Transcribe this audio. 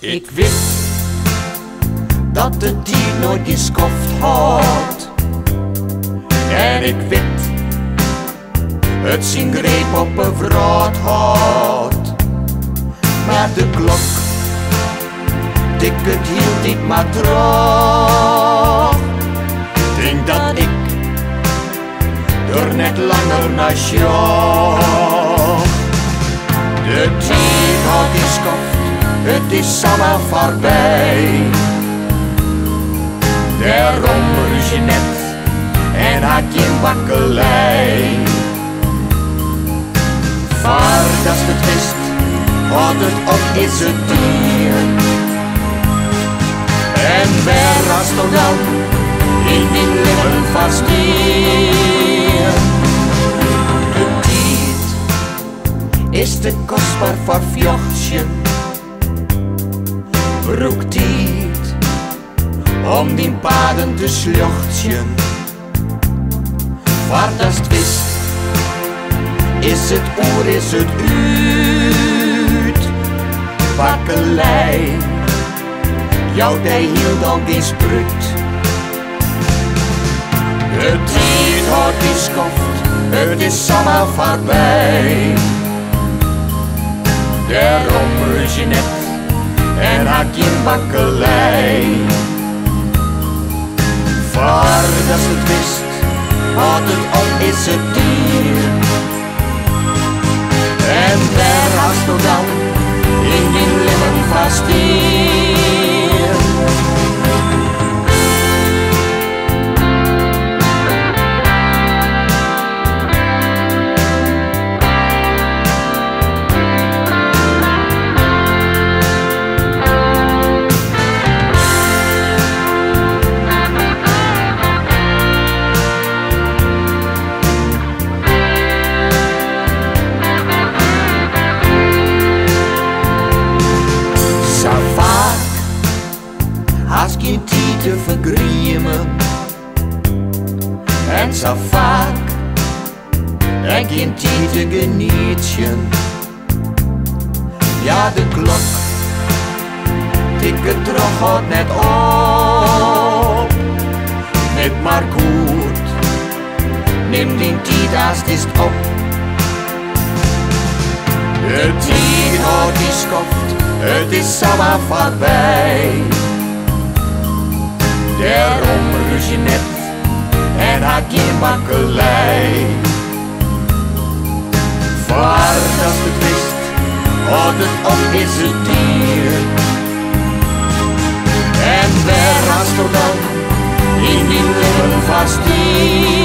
Ik weet dat het dier nooit geskoft had. En ik weet het zijn greep op een vraat had. Maar de klok tikt hield ik maar terug. Denk dat ik er net langer naar sjoch. De tijd had geskoft, het is allemaal voorbij. Daarom rus je net en had geen bakkelei. Voordat het wist, had het op is het dier. En waar was toch dan in die lippen vast hier? De tijd is te kostbaar voor vjochtje. Broektijd om die paden te slochtjen. Voordat het wist, is het oer, is het uit. Bakkelei, jou die hield dan geen sprut. De tijd had geskoft, het is allemaal voorbij. Daarom rus je net en had geen bakkelei. Voordat het wist, had het op is het dier. En daar was toch dan in die lippen vast hier. Als geen tijd te vergriemen en zo vaak en geen tijd te genieten. Ja, de klok tikt terug gaat net op. Net maar goed, neem die tijd als het is op. De tijd had geskoft, het is allemaal voorbij. Daarom rus je net en had geen bakkelei. Voordat het wist, had het op is het dier. En waar was toch dan in die lippen vast hier?